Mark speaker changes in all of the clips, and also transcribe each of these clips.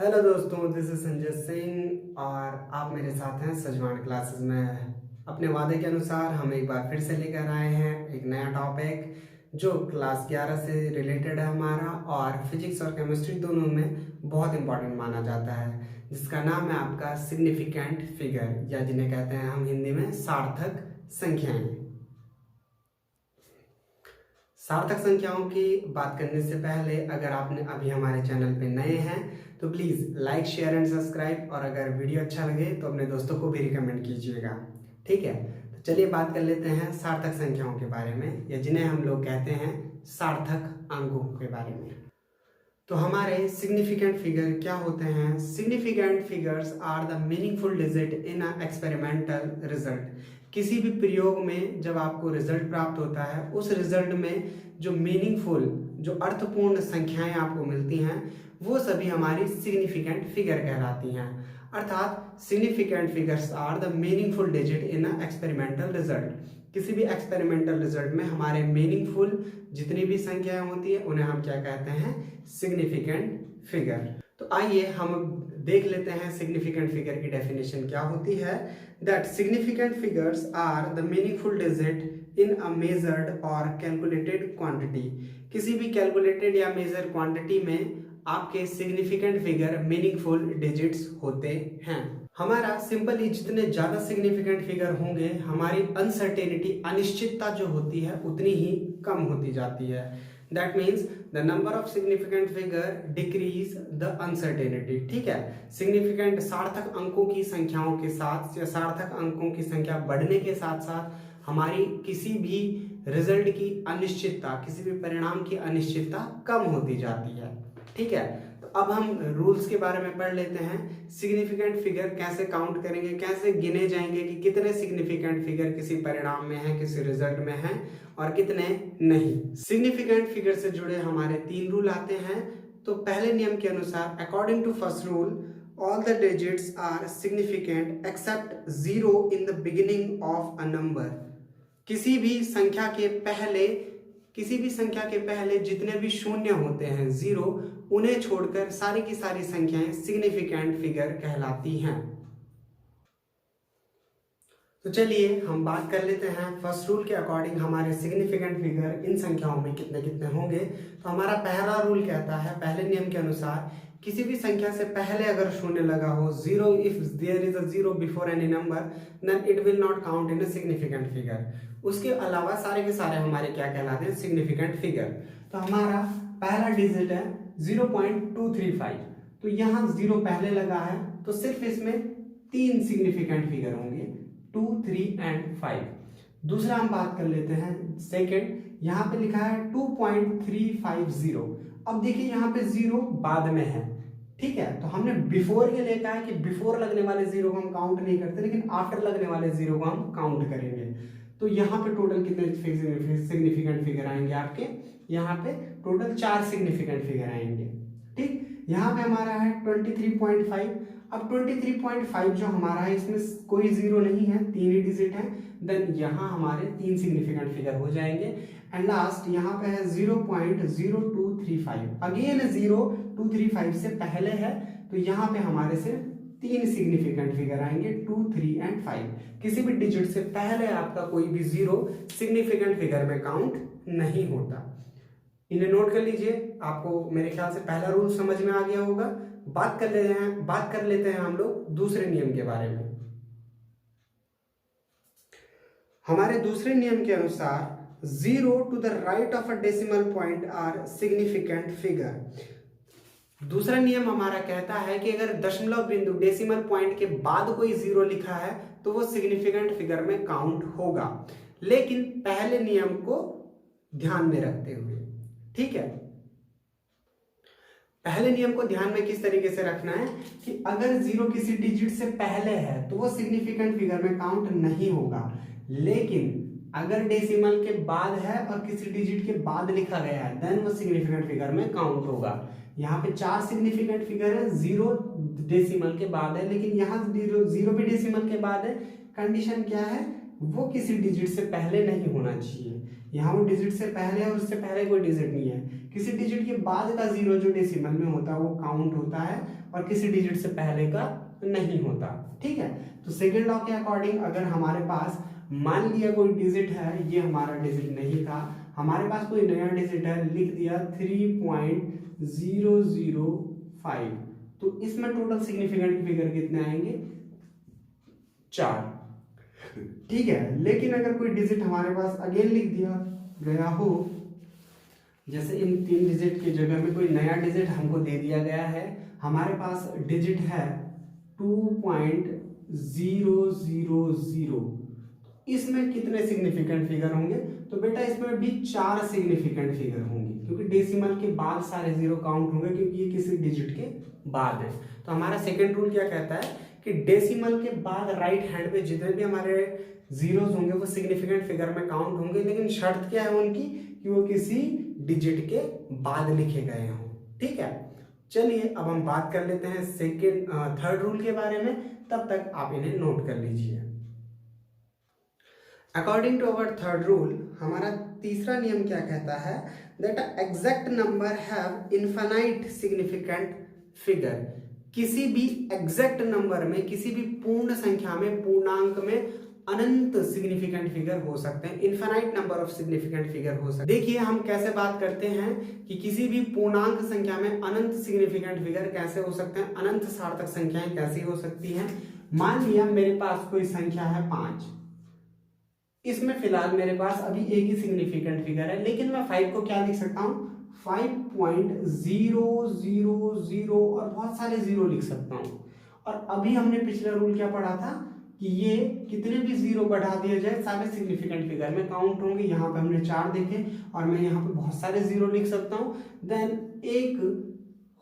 Speaker 1: Hello दोस्तों, this is Sanjay Singh और आप मेरे साथ हैं सजवान क्लासेस में। अपने वादे के अनुसार हम एक बार फिर से लेकर आए हैं एक नया टॉपिक जो क्लास 11 से रिलेटेड है हमारा, और फिजिक्स और केमिस्ट्री दोनों में बहुत इंपॉर्टेंट माना जाता है, जिसका नाम है आपका सिग्निफिकेंट फिगर, या जिन्हें कहते हैं हम हिंदी में सार्थक संख्याएं। सार्थक संख्याओं की बात करने से पहले अगर आपने अभी हमारे चैनल पे नए हैं तो please like, share and subscribe, और अगर वीडियो अच्छा लगे तो अपने दोस्तों को भी रिकमेंड कीजिएगा। ठीक है, तो चलिए बात कर लेते हैं सार्थक संख्याओं के बारे में, या जिन्हें हम लोग कहते हैं सार्थक अंकों के बारे में। तो हमारे सिग्निफिकेंट फिगर क्या होते हैं? Significant figures are the meaningful digit in a experimental result. किसी भी प्रयोग में जब आपको रिजल्ट प्राप्त होता है, उस रिजल्ट में जो मीनिंगफुल, जो अर्थपूर्ण संख्याएं आपको मिलती हैं, वो सभी हमारी सिग्निफिकेंट फिगर कहलाती हैं। अर्थात significant figures are the meaningful digit in a experimental result. किसी भी एक्सपेरिमेंटल रिजल्ट में हमारे मीनिंगफुल जितनी भी संख्याएं होती है उन्हें हम क्या कहते हैं? Significant figure. तो आइए हम देख लेते हैं सिग्निफिकेंट फिगर की डेफिनेशन क्या होती है। That significant figures are the meaningful digit in a measured और कैलकुलेटेड क्वांटिटी। किसी भी कैलकुलेटेड या मेजर क्वांटिटी में आपके सिग्निफिकेंट फिगर मीनिंगफुल डिजिट्स होते हैं। हमारा सिंपली जितने ज्यादा सिग्निफिकेंट फिगर होंगे, हमारी अनसर्टेनिटी, अनिश्चितता जो होती है उतनी ही कम होती जाती है। That means the number of significant figure decrease the uncertainty. ठीक है, सिग्निफिकेंट सार्थक अंकों की संख्याओं के साथ या सार्थक अंकों की संख्या बढ़ने के साथ साथ हमारी किसी भी रिजल्ट की अनिश्चितता, किसी भी परिणाम की अनिश्चितता कम होती जाती है। ठीक है, तो अब हम रूल्स के बारे में पढ़ लेते हैं। सिग्निफिकेंट फिगर कैसे काउंट करेंगे, कैसे गिने जाएंगे कि कितने सिग्निफिकेंट फिगर किसी परिणाम में है, किसी रिजल्ट में है और कितने नहीं। सिग्निफिकेंट फिगर से जुड़े हमारे 3 रूल आते हैं। तो पहले नियम के अनुसार, according to first rule, all the digits are significant except 0 in the beginning of a number. किसी भी संख्या के पहले जितने भी शून्य होते हैं, 0, उन्हें छोड़कर सारी की सारी संख्याएं सिग्निफिकेंट फिगर कहलाती हैं। तो चलिए हम बात कर लेते हैं फर्स्ट रूल के अकॉर्डिंग हमारे सिग्निफिकेंट फिगर इन संख्याओं में कितने कितने होंगे। तो हमारा पहला रूल कहता है, पहले नियम के अनुसार, किसी भी संख्या से पहले अगर शून्य लगा हो, 0, if there is a 0 before any number, then it will not count in a significant figure. उसके अलावा सारे के सारे हमारे क्या कहलाते हैं? Significant figure. तो हमारा पहला डिजिट है 0.235, तो यहाँ 0 पहले लगा है, तो सिर्फ इसमें 3 सिग्निफिकेंट फिगर होंगे, 2, 3 एंड 5। दूसरा हम बात कर लेते हैं सेकेंड, यहाँ पे लिखा है 2.350। अब देखिए यहाँ पे 0 बाद में है। ठीक है, तो हमने बिफोर के लिए कहा है कि बिफोर लगने वाले 0 को हम काउंट नहीं करते, लेकिन आफ्टर लगने वाले 0 को हम काउंट करेंगे। तो यहाँ पे टोटल कितने सिग्निफिकेंट फिगर आएंगे आपके? यहाँ पे टोटल 4 सिग्निफिकेंट फिगर आएंगे। ठीक, यहाँ पे हमारा है 23.5। अब 23.5 जो हमारा है, इसमें कोई 0 नहीं है, 3 ही डिजिट है, देन यहाँ हमारे 3 सिग्निफिकेंट फिगर हो जाएंगे। एंड लास्ट यहाँ पे है 0.0235, अगेन 0235 से पहले है, तो यहाँ पे हमारे सिर्फ 3 सिग्निफिकेंट फिगर आएंगे, 2, 3 एंड 5। किसी भी डिजिट से पहले आपका कोई भी 0 सिग्निफिकेंट फिगर में काउंट नहीं होता। इन्हें नोट कर लीजिए, आपको मेरे ख्याल से पहला रूल समझ में आ गया होगा। बात कर लेते हैं हम लोग दूसरे नियम के बारे में। हमारे दूसरे नियम के अनुसार, 0 to the right of a decimal point are significant figure. दूसरा नियम हमारा कहता है कि अगर दशमलव बिंदु, डेसिमल पॉइंट के बाद कोई 0 लिखा है तो वो सिग्निफिकेंट फिगर में काउंट होगा, लेकिन पहले नियम को ध्यान में रखते हुए। ठीक है, पहले नियम को ध्यान में किस तरीके से रखना है कि अगर 0 किसी डिजिट से पहले है तो वो सिग्निफिकेंट फिगर में काउंट नहीं होगा, लेकिन अगर डेसिमल के बाद है और किसी डिजिट के बाद लिखा गया है, देन वो सिग्निफिकेंट फिगर में काउंट होगा। यहाँ पे 4 सिग्निफिकेंट फिगर है, 0 डेसिमल के बाद है, लेकिन यहाँ 0 भी डेसिमल के बाद है। कंडीशन क्या है? वो किसी डिजिट से पहले नहीं होना चाहिए। यहाँ वो डिजिट से पहले है और उससे पहले कोई डिजिट नहीं है। किसी डिजिट के बाद का जीरो जो डेसिमल में होता है वो काउंट होता है और किसी डिजिट से पहले का नहीं होता। ठीक है, तो सेकेंड लॉ के अकॉर्डिंग अगर हमारे पास मान लिया कोई डिजिट है, ये हमारा डिजिट नहीं था, हमारे पास कोई नया डिजिट है, लिख दिया 3.005, तो इसमें टोटल सिग्निफिकेंट फिगर कितने आएंगे? 4। ठीक है, लेकिन अगर कोई डिजिट हमारे पास अगेन लिख दिया गया हो, जैसे इन 3 डिजिट की जगह में कोई नया डिजिट हमको दे दिया गया है, हमारे पास डिजिट है 2.000, इसमें कितने सिग्निफिकेंट फिगर होंगे? तो बेटा इसमें भी 4 सिग्निफिकेंट फिगर होंगे, क्योंकि डेसिमल के बाद सारे जीरो काउंट होंगे, क्योंकि ये किसी डिजिट के बाद है। तो हमारा सेकेंड रूल क्या कहता है कि डेसिमल के बाद राइट हैंड पे जितने भी हमारे जीरोस होंगे वो सिग्निफिकेंट फिगर में काउंट होंगे, लेकिन शर्त क्या है उनकी कि वो किसी डिजिट के बाद लिखे गए हों। ठीक है, चलिए अब हम बात कर लेते हैं थर्ड रूल के बारे में, तब तक आप इन्हें नोट कर लीजिए। According to our third rule, हमारा तीसरा नियम क्या कहता है? That exact number have infinite significant figure. किसी भी एग्जैक्ट नंबर में, किसी भी पूर्ण संख्या में, पूर्णांक में अनंत सिग्निफिकेंट फिगर हो सकते हैं, infinite number of significant figure हो सकते हैं। देखिए हम कैसे बात करते हैं कि किसी भी पूर्णांक संख्या में अनंत सिग्निफिकेंट फिगर कैसे हो सकते हैं, अनंत सार्थक संख्याएं कैसी हो सकती हैं। मान लिया मेरे पास कोई संख्या है 5, इसमें फिलहाल मेरे पास अभी एक ही सिग्निफिकेंट फिगर है, लेकिन मैं 5 को क्या लिख सकता हूँ? 5.000 और बहुत सारे जीरो लिख सकता हूँ। और अभी हमने पिछला रूल क्या पढ़ा था कि ये कितने भी जीरो बढ़ा दिया जाए सारे सिग्निफिकेंट फिगर में काउंट होंगे। यहाँ पे हमने 4 देखे और मैं यहाँ पे बहुत सारे जीरो लिख सकता हूँ। देन एक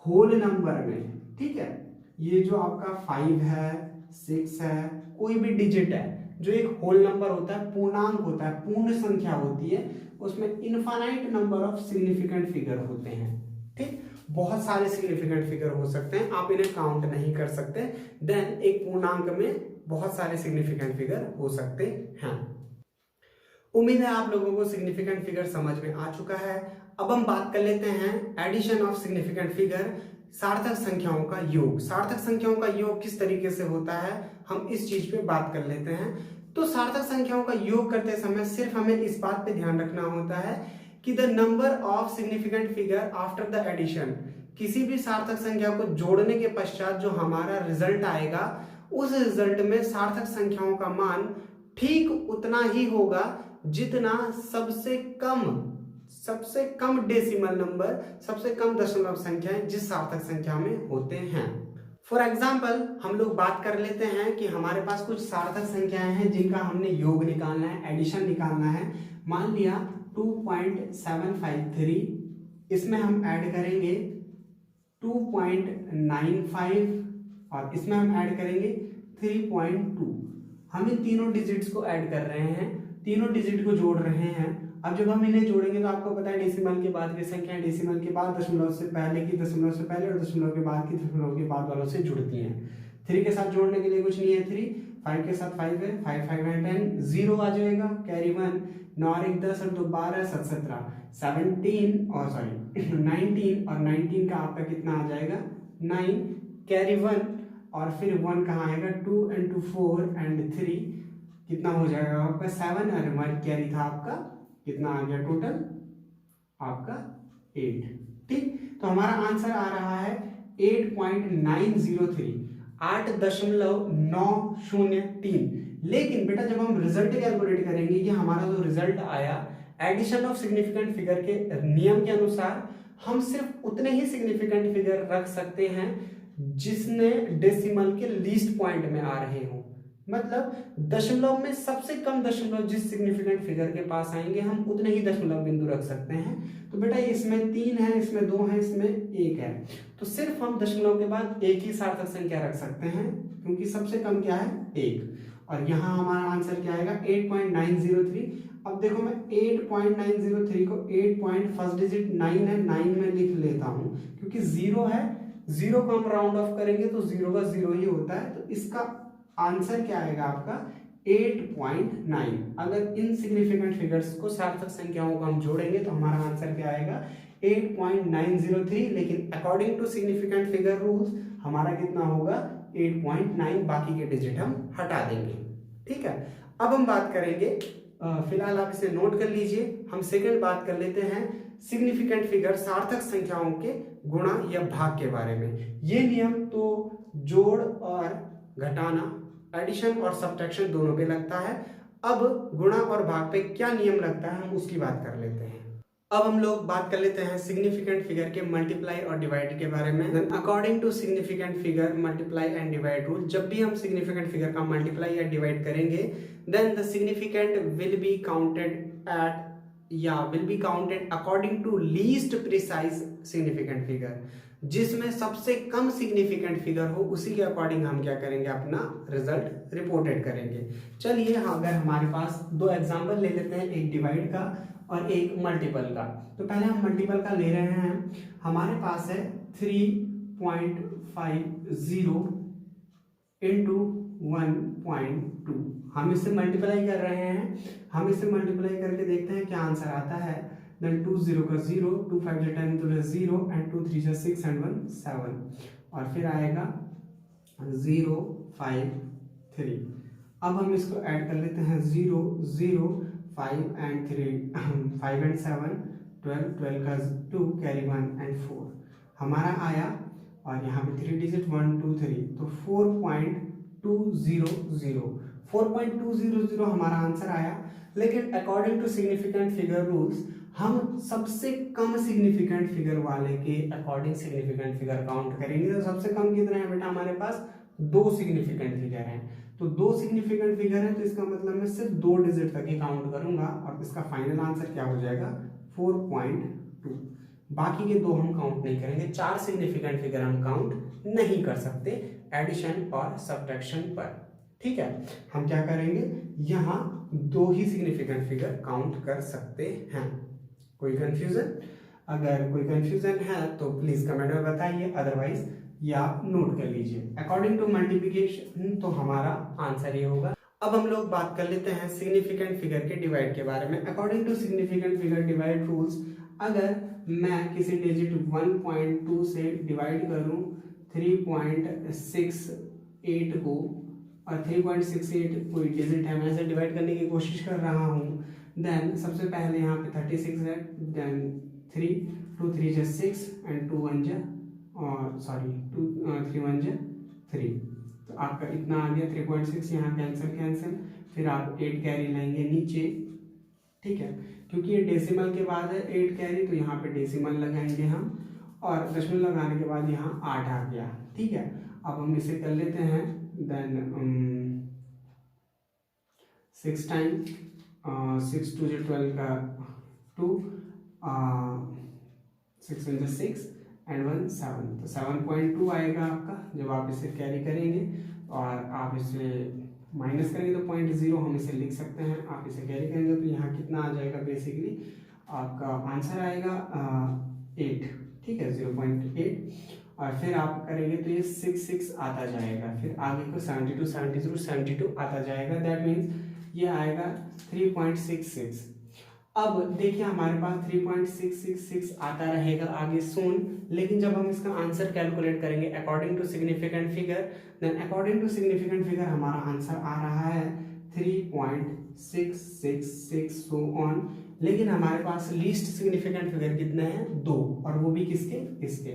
Speaker 1: होल नंबर में, ठीक है, ये जो आपका 5 है, 6 है, कोई भी डिजिट है जो एक होल नंबर होता है, पूर्णांक होता है, पूर्ण संख्या होती है, उसमें infinite number of significant figure होते हैं। ठीक, बहुत सारे सिग्निफिकेंट फिगर हो सकते हैं, आप इन्हें काउंट नहीं कर सकते। देन एक पूर्णांक में बहुत सारे सिग्निफिकेंट फिगर हो सकते हैं। उम्मीद है आप लोगों को सिग्निफिकेंट फिगर समझ में आ चुका है। अब हम बात कर लेते हैं एडिशन ऑफ सिग्निफिकेंट फिगर, सार्थक संख्याओं का योग। सार्थक संख्याओं का योग किस तरीके से होता है, हम इस चीज पे बात कर लेते हैं। तो सार्थक संख्याओं का योग करते समय सिर्फ हमें इस बात पे ध्यान रखना होता है कि the number of significant figure after the addition, किसी भी सार्थक संख्या को जोड़ने के पश्चात जो हमारा रिजल्ट आएगा, उस रिजल्ट में सार्थक संख्याओं का मान ठीक उतना ही होगा जितना सबसे कम डेसिमल नंबर, सबसे कम दशमलव संख्याएं जिस सार्थक संख्या में होते हैं। फॉर एग्जाम्पल हम लोग बात कर लेते हैं कि हमारे पास कुछ सार्थक संख्याएं हैं जिनका हमने योग निकालना है, एडिशन निकालना है। मान लिया 2.753, इसमें हम ऐड करेंगे 2.95 और इसमें हम ऐड करेंगे 3.2। हम इन तीनों डिजिट्स को ऐड कर रहे हैं, तीनों डिजिट को जोड़ रहे हैं। अब जब हम इन्हें जोड़ेंगे तो आपको पता है डेसिमल के बाद की संख्याएं डेसिमल के बाद दशमलव से पहले की दशमलव से पहले और दशमलव के बाद की दशमलव के बाद वालों से जुड़ती हैं। 3 के साथ जोड़ने के लिए कुछ नहीं है 3, 5 के साथ 5 है, 5 5 है 10, 0 आ जाएगा, कैरी 1, 9 और 1 10 और 2 12, 7 17, 19 और 19 का आपका कितना आ जाएगा 9, कैरी 1 और फिर 1 कहाँ आएगा 2 and 2 4 and 3 कितना हो जाएगा आपका 7 और 1 कैरी था आपका कितना आ गया टोटल आपका 8। ठीक, तो हमारा आंसर आ रहा है 8.903, 8.903। लेकिन बेटा जब हम रिजल्ट कैलकुलेट करेंगे कि हमारा जो रिजल्ट आया एडिशन ऑफ सिग्निफिकेंट फिगर के नियम के अनुसार, हम सिर्फ उतने ही सिग्निफिकेंट फिगर रख सकते हैं जिसने डेसिमल के लीस्ट पॉइंट में आ रहे हो। मतलब दशमलव में सबसे कम दशमलव जिस सिग्निफिकेंट फिगर के पास आएंगे हम उतने ही दशमलव बिंदु रख सकते हैं। तो बेटा इसमें 3 है, इसमें 2 है, इसमें 1 है, तो सिर्फ हम दशमलव के बाद एक ही सार्थक संख्या रख सकते हैं क्योंकि सबसे कम क्या है 1। और यहाँ हमारा आंसर क्या आएगा 8.903। अब देखो मैं 8.903 को 8 फर्स्ट डिजिट 9 है, 9 में लिख लेता हूँ क्योंकि 0 है, 0 को हम राउंड ऑफ करेंगे तो 0 का 0 ही होता है। तो इसका आंसर क्या आएगा आपका 8.9। अगर इन सिग्निफिकेंट फिगर्स को सार्थक संख्याओं को हम जोड़ेंगे तो हमारा आंसर क्या आएगा 8.903, लेकिन according to significant figure rules हमारा कितना होगा 8.9, बाकी के डिजिट हम हटा देंगे। ठीक है, अब हम बात करेंगे, फिलहाल आप इसे नोट कर लीजिए, हम सेकंड बात कर लेते हैं सिग्निफिकेंट फिगर सार्थक संख्याओं के गुणा या भाग के बारे में। ये नियम तो जोड़ और घटाना, एडिशन और सब्ट्रैक्शन दोनों पे लगता है। अब गुणा और भाग पे क्या नियम लगता है हम उसकी बात कर लेते हैं। अब हम लोग बात कर लेते हैं सिग्निफिकेंट फिगर के मल्टीप्लाई और डिवाइड के बारे में। According to significant figure multiply and divide rule, जब भी हम सिग्निफिकेंट फिगर का मल्टीप्लाई या डिवाइड करेंगे then the significant will be counted according to least precise significant figure. जिसमें सबसे कम सिग्निफिकेंट फिगर हो उसी के अकॉर्डिंग हम क्या करेंगे, अपना रिजल्ट रिपोर्टेड करेंगे। चलिए, अगर हमारे पास दो एग्जांपल ले लेते हैं, एक डिवाइड का और एक मल्टीपल का। तो पहले हम मल्टीपल का ले रहे हैं, हमारे पास है 3.50 इंटू 1.2। हम इससे मल्टीप्लाई कर रहे हैं, हम इसे मल्टीप्लाई करके देखते हैं क्या आंसर आता है। देन 2 0 का 0, 2 5 10 तो 0 एंड 2 3 6 एंड 1 7, और फिर आएगा 0 5 3। अब हम इसको ऐड कर लेते हैं, 0 0 5 एंड 3 5 एंड 7 12, 12 का 2 कैरी 1 एंड 4 हमारा आया, और यहाँ पे 3 डिजिट 1 2 3, तो 4.200 हमारा आंसर आया। लेकिन according to significant figure rules हम सबसे कम सिग्निफिकेंट फिगर वाले के अकॉर्डिंग सिग्निफिकेंट फिगर काउंट करेंगे। तो सबसे कम कितना है बेटा, हमारे पास 2 सिग्निफिकेंट फिगर हैं। तो 2 सिग्निफिकेंट फिगर है, तो इसका मतलब मैं सिर्फ 2 डिजिट तक ही काउंट करूंगा, और इसका फाइनल आंसर क्या हो जाएगा 4.2। बाकी के 2 हम काउंट नहीं करेंगे। 4 सिग्निफिकेंट फिगर हम काउंट नहीं कर सकते एडिशन और सब्ट्रैक्शन पर। ठीक है, हम क्या करेंगे, यहाँ 2 ही सिग्निफिकेंट फिगर काउंट कर सकते हैं। कोई कंफ्यूजन? अगर कोई कंफ्यूजन है तो प्लीज कमेंट में बताइए, अदरवाइज या नोट कर लीजिए। अकॉर्डिंग टू मल्टीप्लिकेशन तो हमारा आंसर ये होगा। अब हम लोग बात कर लेते हैं सिग्निफिकेंट फिगर के डिवाइड के बारे में। According to significant figure divide rules, अगर मैं किसी डिजिट 1.2 से डिवाइड करूं 3.68 को, और 3.68 कोई डिजिट है, मैं ऐसे डिवाइड करने की कोशिश कर रहा हूँ, देन सबसे पहले यहाँ पे 36 है, देन 3 2 3 जा 6 एंड 2 1 जा, और सॉरी 3 1 जा 3, तो आपका इतना आ गया 3.6। यहाँ कैंसिल, फिर आप 8 कैरी लेंगे नीचे। ठीक है, क्योंकि ये डेसिमल के बाद है 8 कैरी, तो यहाँ पे डेसिमल लगाएंगे हम, और दशमलव लगाने के बाद यहाँ 8 आ गया। ठीक है, अब हम इसे कर लेते हैं, देन 6 टाइम 6 2 12 का 2, 6 1 6 एंड 1 7, तो 7.2 आएगा आपका जब आप इसे कैरी करेंगे, और आप इसे माइनस करेंगे तो 0.0 हम इसे लिख सकते हैं। आप इसे कैरी करेंगे तो यहाँ कितना आ जाएगा, बेसिकली आपका आंसर आएगा 8। ठीक है, 0.8, और फिर आप करेंगे तो ये 6 आता जाएगा, फिर आगे को 72 72 72 आता जाएगा, दैट मीन्स ये आएगा 3.66। अब देखिए हमारे पास 3.666 आता रहेगा आगे सोन, लेकिन जब हम इसका आंसर कैलकुलेट करेंगे according to significant figure, then according to significant figure हमारा आंसर आ रहा है 3.666 सो ऑन। लेकिन हमारे पास लीस्ट सिग्निफिकेंट फिगर कितने हैं, 2, और वो भी किसके, इसके।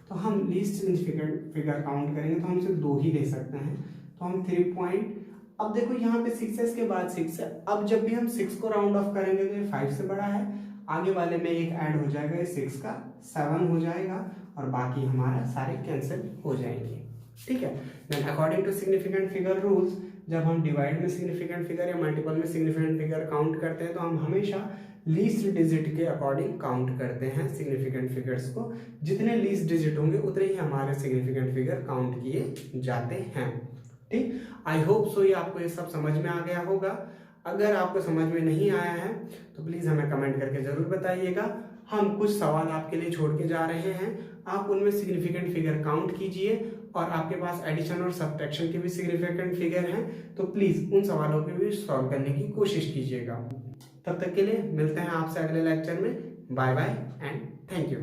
Speaker 1: तो हम लीस्ट सिग्निफिकेंट फिगर काउंट करेंगे तो हम सिर्फ 2 ही ले सकते हैं, तो हम 3 अब देखो यहाँ पे 6 के बाद 6 है, अब जब भी हम 6 को राउंड ऑफ करेंगे तो ये 5 से बड़ा है, आगे वाले में एक ऐड हो जाएगा, ये 6 का 7 हो जाएगा, और बाकी हमारा सारे कैंसिल हो जाएंगे। ठीक है, then according to significant figure rules, जब हम डिवाइड में सिग्निफिकेंट फिगर या मल्टीपल में सिग्निफिकेंट फिगर काउंट करते हैं तो हम हमेशा लीस्ट डिजिट के अकॉर्डिंग काउंट करते हैं सिग्निफिकेंट फिगर्स को। जितने लीस्ट डिजिट होंगे उतने ही हमारे सिग्निफिकेंट फिगर काउंट किए जाते हैं। ठीक, आई होप सो ये आपको ये सब समझ में आ गया होगा। अगर आपको समझ में नहीं आया है तो प्लीज हमें कमेंट करके जरूर बताइएगा। हम कुछ सवाल आपके लिए छोड़ के जा रहे हैं, आप उनमें सिग्निफिकेंट फिगर काउंट कीजिए और आपके पास एडिशन और सब्ट्रैक्शन के भी सिग्निफिकेंट फिगर हैं तो प्लीज़ उन सवालों को भी सॉल्व करने की कोशिश कीजिएगा। तब तक के लिए मिलते हैं आपसे अगले लेक्चर में। Bye bye and thank you.